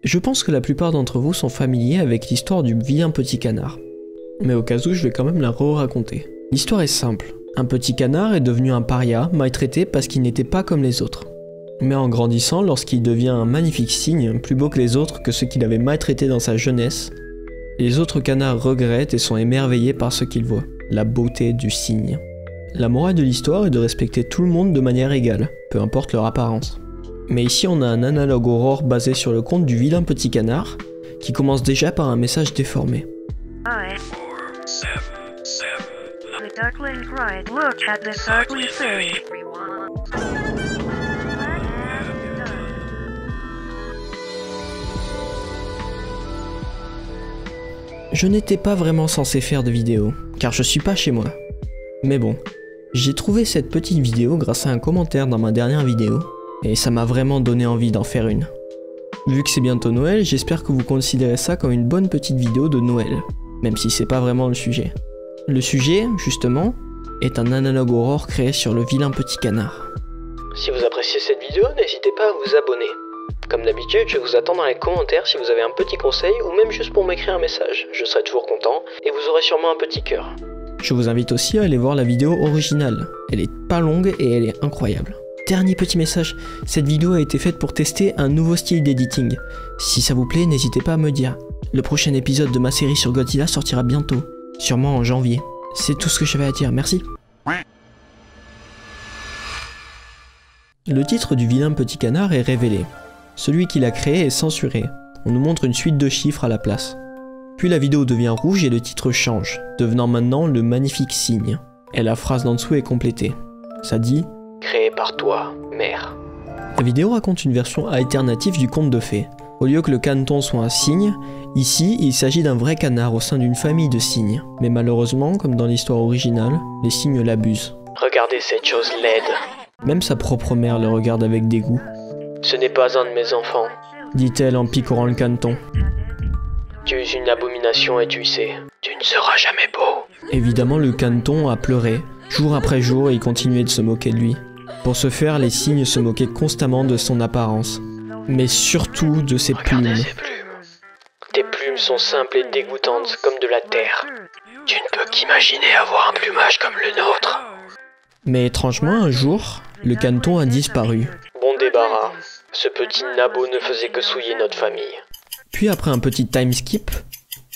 Je pense que la plupart d'entre vous sont familiers avec l'histoire du vilain petit canard. Mais au cas où, je vais quand même la re-raconter. L'histoire est simple. Un petit canard est devenu un paria, maltraité parce qu'il n'était pas comme les autres. Mais en grandissant, lorsqu'il devient un magnifique cygne, plus beau que les autres, que ceux qu'il avait maltraités dans sa jeunesse, les autres canards regrettent et sont émerveillés par ce qu'ils voient, la beauté du cygne. La morale de l'histoire est de respecter tout le monde de manière égale, peu importe leur apparence. Mais ici on a un analogue aurore basé sur le conte du vilain petit canard, qui commence déjà par un message déformé. Je n'étais pas vraiment censé faire de vidéo, car je suis pas chez moi. Mais bon, j'ai trouvé cette petite vidéo grâce à un commentaire dans ma dernière vidéo, et ça m'a vraiment donné envie d'en faire une. Vu que c'est bientôt Noël, j'espère que vous considérez ça comme une bonne petite vidéo de Noël, même si c'est pas vraiment le sujet. Le sujet, justement, est un analogue aurore créé sur le vilain petit canard. Si vous appréciez cette vidéo, n'hésitez pas à vous abonner. Comme d'habitude, je vous attends dans les commentaires si vous avez un petit conseil ou même juste pour m'écrire un message. Je serai toujours content et vous aurez sûrement un petit cœur. Je vous invite aussi à aller voir la vidéo originale. Elle est pas longue et elle est incroyable. Dernier petit message, cette vidéo a été faite pour tester un nouveau style d'editing. Si ça vous plaît, n'hésitez pas à me dire. Le prochain épisode de ma série sur Godzilla sortira bientôt, sûrement en janvier. C'est tout ce que j'avais à dire, merci. Le titre du vilain petit canard est révélé. Celui qui l'a créé est censuré. On nous montre une suite de chiffres à la place. Puis la vidéo devient rouge et le titre change, devenant maintenant le magnifique cygne. Et la phrase d'en dessous est complétée. Ça dit « Créé par toi, mère ». La vidéo raconte une version alternative du conte de fées. Au lieu que le caneton soit un cygne, ici il s'agit d'un vrai canard au sein d'une famille de cygnes. Mais malheureusement, comme dans l'histoire originale, les cygnes l'abusent. Regardez cette chose laide. Même sa propre mère le regarde avec dégoût. Ce n'est pas un de mes enfants, dit-elle en picorant le caneton. Tu es une abomination et tu sais, tu ne seras jamais beau. Évidemment, le caneton a pleuré, jour après jour, et il continuait de se moquer de lui. Pour ce faire, les cygnes se moquaient constamment de son apparence, mais surtout de ses plumes. Ces plumes. Tes plumes sont simples et dégoûtantes, comme de la terre. Tu ne peux qu'imaginer avoir un plumage comme le nôtre. Mais étrangement, un jour, le caneton a disparu. Bon débarras. Ce petit nabot ne faisait que souiller notre famille. Puis après un petit time skip,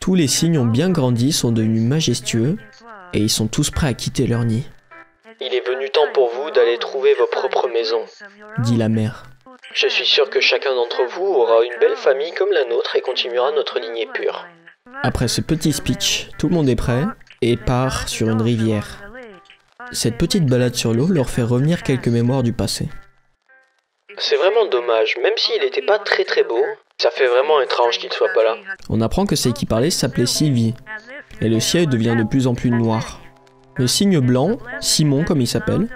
tous les cygnes ont bien grandi, sont devenus majestueux, et ils sont tous prêts à quitter leur nid. Il est venu temps pour vous d'aller trouver vos propres maisons, dit la mère. Je suis sûr que chacun d'entre vous aura une belle famille comme la nôtre et continuera notre lignée pure. Après ce petit speech, tout le monde est prêt et part sur une rivière. Cette petite balade sur l'eau leur fait revenir quelques mémoires du passé. C'est vraiment dommage, même s'il n'était pas très beau, ça fait vraiment étrange qu'il ne soit pas là. On apprend que celle qui parlait s'appelait Sylvie, et le ciel devient de plus en plus noir. Le cygne blanc, Simon comme il s'appelle,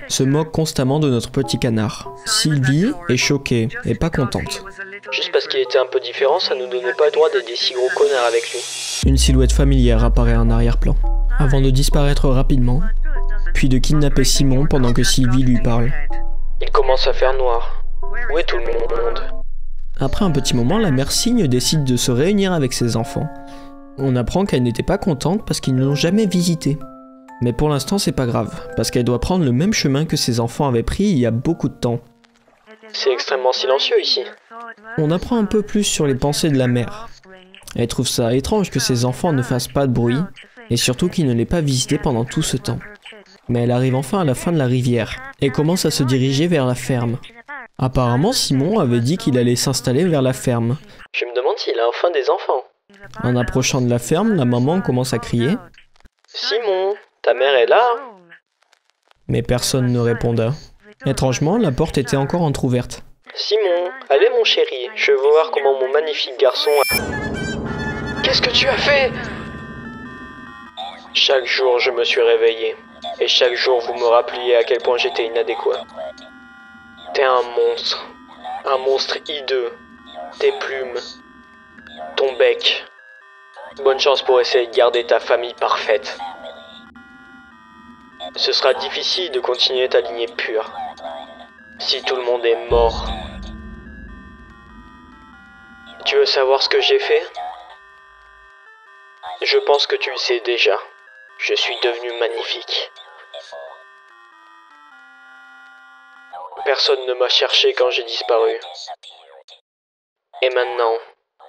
se moque constamment de notre petit canard. Sylvie est choquée et pas contente. Juste parce qu'il était un peu différent, ça nous donnait pas le droit d'être des si gros connards avec lui. Une silhouette familière apparaît en arrière-plan, avant de disparaître rapidement, puis de kidnapper Simon pendant que Sylvie lui parle. Il commence à faire noir. Où est tout le monde? Après un petit moment, la mère cygne décide de se réunir avec ses enfants. On apprend qu'elle n'était pas contente parce qu'ils ne l'ont jamais visitée. Mais pour l'instant, c'est pas grave, parce qu'elle doit prendre le même chemin que ses enfants avaient pris il y a beaucoup de temps. C'est extrêmement silencieux ici. On apprend un peu plus sur les pensées de la mère. Elle trouve ça étrange que ses enfants ne fassent pas de bruit, et surtout qu'ils ne l'aient pas visité pendant tout ce temps. Mais elle arrive enfin à la fin de la rivière, et commence à se diriger vers la ferme. Apparemment, Simon avait dit qu'il allait s'installer vers la ferme. Je me demande s'il a enfin des enfants. En approchant de la ferme, la maman commence à crier. Simon, ta mère est là? Mais personne ne réponda. Étrangement, la porte était encore entrouverte. Simon, allez mon chéri, je veux voir comment mon magnifique garçon a... Qu'est-ce que tu as fait? Chaque jour, je me suis réveillé. Et chaque jour, vous me rappeliez à quel point j'étais inadéquat. T'es un monstre hideux, tes plumes, ton bec. Bonne chance pour essayer de garder ta famille parfaite. Ce sera difficile de continuer ta lignée pure, si tout le monde est mort. Tu veux savoir ce que j'ai fait? Je pense que tu le sais déjà. Je suis devenu magnifique. Personne ne m'a cherché quand j'ai disparu. Et maintenant,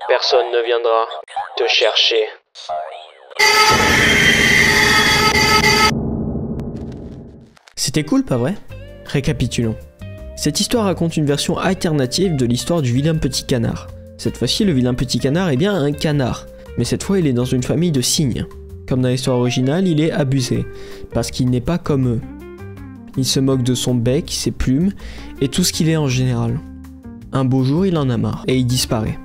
personne ne viendra te chercher. C'était cool, pas vrai? Récapitulons. Cette histoire raconte une version alternative de l'histoire du vilain petit canard. Cette fois-ci, le vilain petit canard est bien un canard, mais cette fois il est dans une famille de cygnes. Comme dans l'histoire originale, il est abusé, parce qu'il n'est pas comme eux. Il se moque de son bec, ses plumes, et tout ce qu'il est en général. Un beau jour, il en a marre, et il disparaît.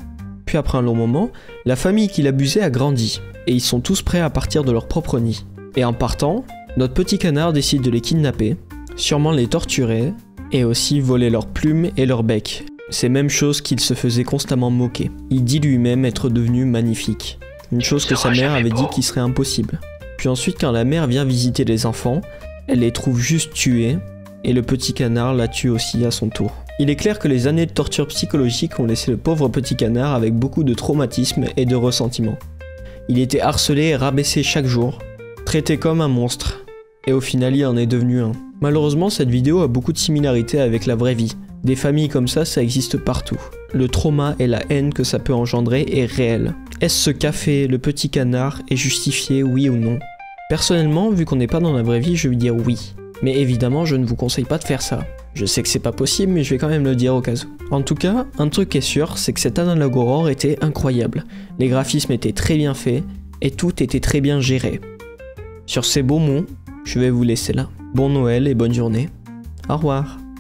Puis après un long moment, la famille qu'il abusait a grandi, et ils sont tous prêts à partir de leur propre nid. Et en partant, notre petit canard décide de les kidnapper, sûrement les torturer, et aussi voler leurs plumes et leur bec. C'est même chose qu'il se faisait constamment moquer. Il dit lui-même être devenu magnifique. Une chose que sa mère avait dit qu'il serait impossible. Puis ensuite, quand la mère vient visiter les enfants, elle les trouve juste tués, et le petit canard la tue aussi à son tour. Il est clair que les années de torture psychologique ont laissé le pauvre petit canard avec beaucoup de traumatisme et de ressentiment. Il était harcelé et rabaissé chaque jour, traité comme un monstre, et au final il en est devenu un. Malheureusement, cette vidéo a beaucoup de similarités avec la vraie vie. Des familles comme ça existe partout. Le trauma et la haine que ça peut engendrer est réel. Est-ce ce qu'a fait le petit canard est justifié, oui ou non? Personnellement, vu qu'on n'est pas dans la vraie vie, je vais dire oui. Mais évidemment, je ne vous conseille pas de faire ça. Je sais que c'est pas possible, mais je vais quand même le dire au cas où. En tout cas, un truc est sûr, c'est que cet Analogue Aurore était incroyable. Les graphismes étaient très bien faits, et tout était très bien géré. Sur ces beaux mots, je vais vous laisser là. Bon Noël et bonne journée. Au revoir.